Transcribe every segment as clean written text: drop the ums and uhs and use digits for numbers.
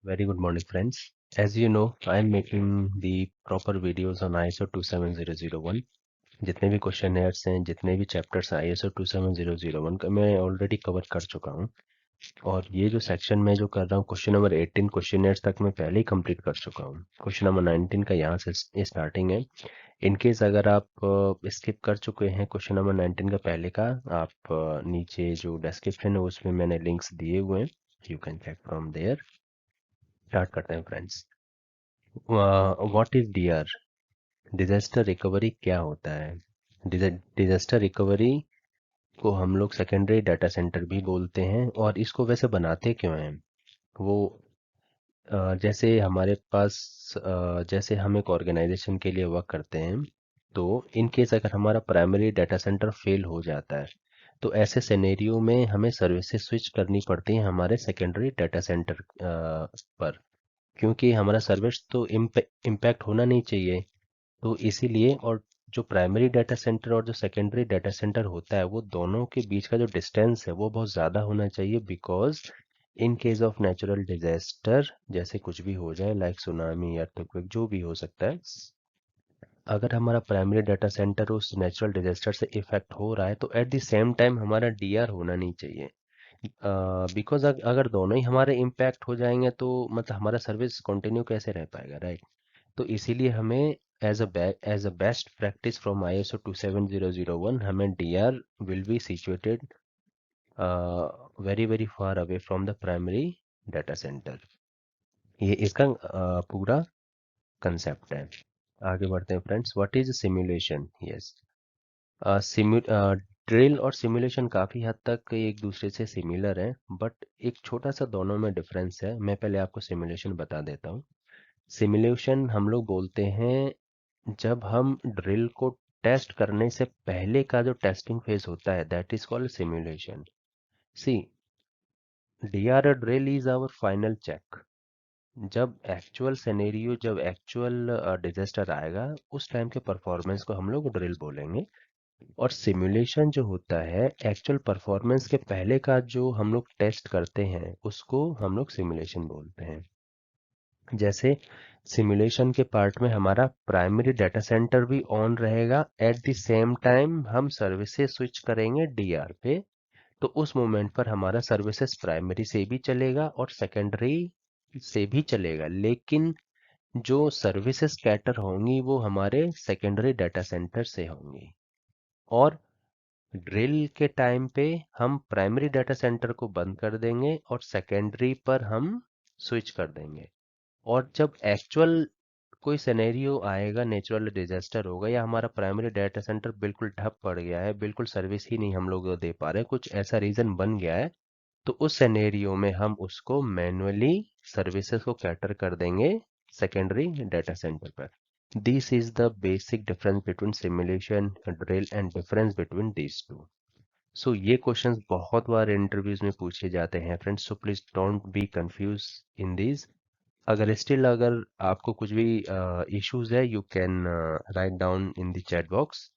Very good morning, friends. As you know, I am making the proper videos on ISO 27001. जितने भी questioners हैं, जितने भी chapters हैं ISO 27001 का मैं ऑलरेडी कवर कर चुका हूँ। और ये जो सेक्शन मैं जो कर रहा हूँ, क्वेश्चन नंबर 18 क्वेश्चनर्स तक मैं पहले ही कंप्लीट कर चुका हूँ। क्वेश्चन नंबर 19 का यहाँ से स्टार्टिंग है। इन केस अगर आप स्किप कर चुके हैं क्वेश्चन नंबर 19 का पहले का, आप नीचे जो डिस्क्रिप्शन है उसमें मैंने लिंक्स दिए हुए हैं, you can check from there. Start करते हैं friends. What is DR? Disaster recovery क्या होता है? डिजास्टर रिकवरी को हम लोग सेकेंडरी डाटा सेंटर भी बोलते हैं। और इसको वैसे बनाते क्यों हैं वो, जैसे हमारे पास जैसे हम एक ऑर्गेनाइजेशन के लिए वर्क करते हैं, तो इन केस अगर हमारा प्राइमरी डाटा सेंटर फेल हो जाता है तो ऐसे सिनेरियो में हमें सर्विसेज स्विच करनी पड़ती है हमारे सेकेंडरी डाटा सेंटर पर, क्योंकि हमारा सर्विस तो इम्पैक्ट होना नहीं चाहिए। तो इसीलिए, और जो प्राइमरी डाटा सेंटर और जो सेकेंडरी डाटा सेंटर होता है वो दोनों के बीच का जो डिस्टेंस है वो बहुत ज़्यादा होना चाहिए, because in case of natural disaster, जैसे कुछ भी हो जाए लाइक सुनामी या earthquake, जो भी हो सकता है, अगर हमारा प्राइमरी डाटा सेंटर उस नेचुरल डिजास्टर से इफेक्ट हो रहा है तो एट द सेम टाइम हमारा डीआर होना नहीं चाहिए। बिकॉज अगर दोनों ही हमारे इम्पैक्ट हो जाएंगे तो मतलब हमारा सर्विस कंटिन्यू कैसे रह पाएगा, राइट? तो इसीलिए हमें as a best practice from ISO 27001 हमें DR will be situated very very far away from the primary data centre. ये इसका पूरा कंसेप्ट है। आगे बढ़ते हैं friends. What is simulation? Yes, drill और सिमुलेशन काफ़ी हद तक एक दूसरे से सिमिलर हैं, बट एक छोटा सा दोनों में डिफरेंस है। मैं पहले आपको सिमुलेशन बता देता हूँ। सिमुलेशन हम लोग बोलते हैं जब हम ड्रिल को टेस्ट करने से पहले का जो टेस्टिंग फेज होता है, that is called simulation. See, DR drill is our final check. जब एक्चुअल सिनेरियो, जब एक्चुअल डिजास्टर आएगा, उस टाइम के परफॉर्मेंस को हम लोग ड्रिल बोलेंगे। और सिमुलेशन जो होता है एक्चुअल परफॉर्मेंस के पहले का जो हम लोग टेस्ट करते हैं उसको हम लोग सिमुलेशन बोलते हैं। जैसे सिमुलेशन के पार्ट में हमारा प्राइमरी डाटा सेंटर भी ऑन रहेगा, एट द सेम टाइम हम सर्विसेज स्विच करेंगे डीआर पे, तो उस मोमेंट पर हमारा सर्विसेज प्राइमरी से भी चलेगा और सेकेंडरी से भी चलेगा, लेकिन जो सर्विसेज कैटर होंगी वो हमारे सेकेंडरी डाटा सेंटर से होंगी। और ड्रिल के टाइम पे हम प्राइमरी डाटा सेंटर को बंद कर देंगे और सेकेंडरी पर हम स्विच कर देंगे। और जब एक्चुअल कोई सिनेरियो आएगा, नेचुरल डिजास्टर होगा या हमारा प्राइमरी डाटा सेंटर बिल्कुल ठप पड़ गया है, बिल्कुल सर्विस ही नहीं हम लोग दे पा रहे, कुछ ऐसा रीजन बन गया है, तो उस सिनेरियो में हम उसको मैन्युअली सर्विसेज को कैटर कर देंगे सेकेंडरी डाटा सेंटर पर। This is the basic difference between simulation, drill and difference between these two. So ये क्वेश्चंस बहुत बार इंटरव्यूज में पूछे जाते हैं friends, so please don't be confuse in these. अगर आपको कुछ भी इश्यूज है, you can write down in the chat box,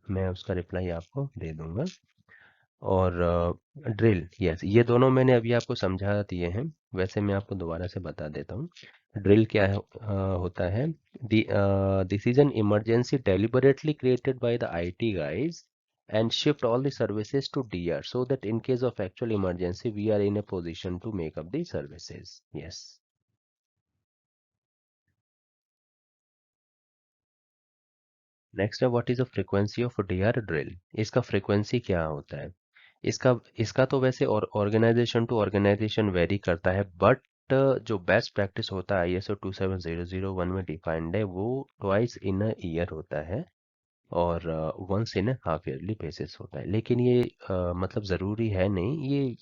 मैं उसका रिप्लाई आपको दे दूंगा। और ड्रिल, यस, ये दोनों मैंने अभी आपको समझा दिए हैं, वैसे मैं आपको दोबारा से बता देता हूँ। ड्रिल क्या है, होता है, this is an emergency deliberately created by the IT guys and shift all the services to DR so that in case of actual emergency we are in a position to make up the services. Yes. Next है, what is the frequency of DR drill? इसका frequency क्या होता है? इसका इसका तो वैसे और ऑर्गेनाइजेशन टू ऑर्गेनाइजेशन वेरी करता है, बट जो बेस्ट प्रैक्टिस होता है ISO 27001 में डिफाइंड है, वो ट्वाइस इन अ ईयर होता है और once in half yearly basis होता है। लेकिन ये मतलब ज़रूरी है नहीं, ये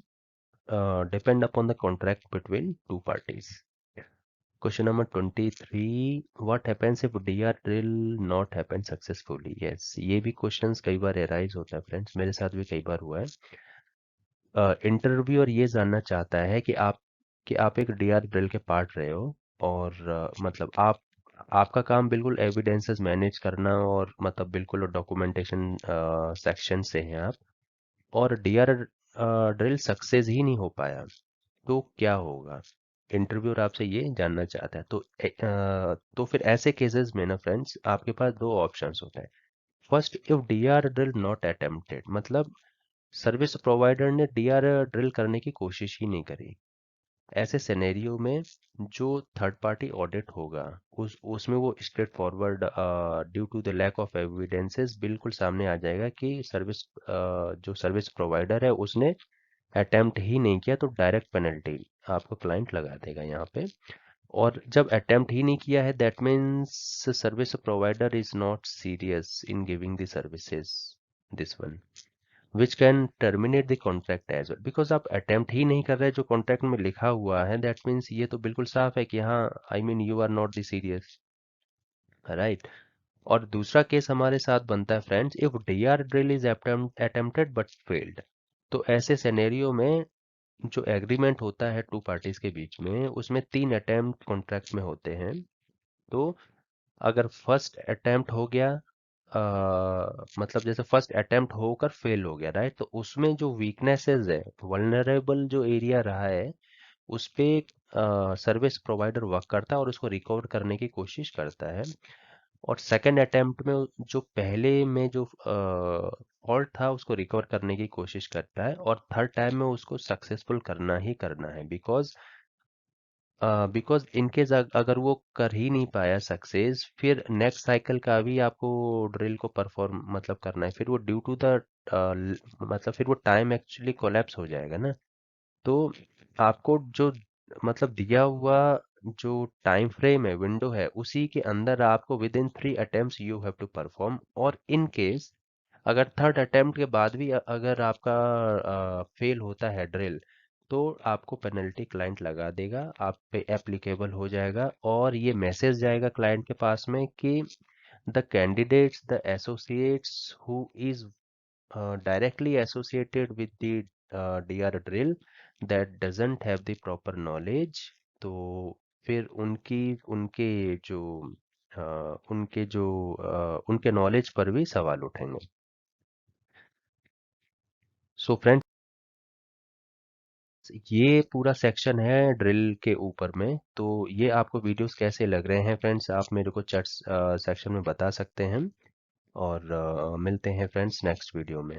depend upon the contract between two parties. Question number 23, what happens if DR drill not happen successfully? Yes, ये भी क्वेश्चंस कई बार एराइज होता है फ्रेंड्स, मेरे साथ भी कई बार हुआ है। इंटरव्यूअर ये जानना चाहता है कि आप एक डीआर ड्रिल के पार्ट रहे हो और मतलब आपका काम बिल्कुल एविडेंसेस मैनेज करना और मतलब बिल्कुल डॉक्यूमेंटेशन सेक्शन से हैं आप, और डीआर ड्रिल सक्सेस ही नहीं हो पाया, तो क्या होगा? इंटरव्यूअर आपसे ये जानना चाहता है। तो फिर ऐसे केसेस में ना फ्रेंड्स, आपके पास दो ऑप्शंस होते हैं। First, if DR drill not attempted, मतलब सर्विस प्रोवाइडर ने डीआर ड्रिल करने की कोशिश ही नहीं करी। ऐसे सिनेरियो में जो थर्ड पार्टी ऑडिट होगा, उसमें वो straightforward due to the lack of evidences बिल्कुल सामने आ जाएगा कि जो सर्विस प्रोवाइडर है उसने अटेम्प्ट ही नहीं किया, तो डायरेक्ट पेनल्टी आपको क्लाइंट लगा देगा यहाँ पे। और जब अटेम्प्ट ही नहीं किया है, that means service provider is not serious in giving the services, this one, which can terminate the contract as well. Because आप अटेम्प्ट ही नहीं कर रहे, जो कॉन्ट्रैक्ट में लिखा हुआ है, दैट मीन्स ये तो बिल्कुल साफ है कि हाँ, I mean you are not the serious, right. और दूसरा केस हमारे साथ बनता है friends, if D R drill is attempted but failed. तो ऐसे सिनेरियो में जो एग्रीमेंट होता है टू पार्टीज के बीच में, उसमें 3 अटेम्प्ट कॉन्ट्रैक्ट में होते हैं। तो अगर फर्स्ट अटेम्प्ट हो गया, मतलब जैसे फर्स्ट अटेम्प्ट होकर फेल हो गया, राइट, तो उसमें जो वीकनेसेस है, वल्नरेबल जो एरिया रहा है, उस पे सर्विस प्रोवाइडर वर्क करता है और उसको रिकवर करने की कोशिश करता है। और सेकंड अटेम्प्ट में जो पहले में जो फॉल्ट था उसको रिकवर करने की कोशिश करता है, और थर्ड टाइम में उसको सक्सेसफुल करना ही करना है। बिकॉज इनकेस अगर वो कर ही नहीं पाया सक्सेस, फिर नेक्स्ट साइकिल का भी आपको ड्रिल को परफॉर्म मतलब करना है, फिर वो ड्यू टू द मतलब फिर वो टाइम एक्चुअली कोलैप्स हो जाएगा ना। तो आपको जो मतलब दिया हुआ जो टाइम फ्रेम है, विंडो है, उसी के अंदर आपको within 3 attempts you have to perform. और इन केस अगर थर्ड अटेम्प्ट के बाद भी अगर आपका फेल होता है ड्रिल, तो आपको पेनल्टी क्लाइंट लगा देगा, आप पे एप्लीकेबल हो जाएगा, और ये मैसेज जाएगा क्लाइंट के पास में कि the candidates, the associates who is directly associated with the DR drill that doesn't have the proper knowledge। तो फिर उनके नॉलेज पर भी सवाल उठेंगे। सो फ्रेंड्स, ये पूरा सेक्शन है ड्रिल के ऊपर में। तो ये आपको वीडियोस कैसे लग रहे हैं फ्रेंड्स, आप मेरे को चैट सेक्शन में बता सकते हैं। और मिलते हैं फ्रेंड्स नेक्स्ट वीडियो में।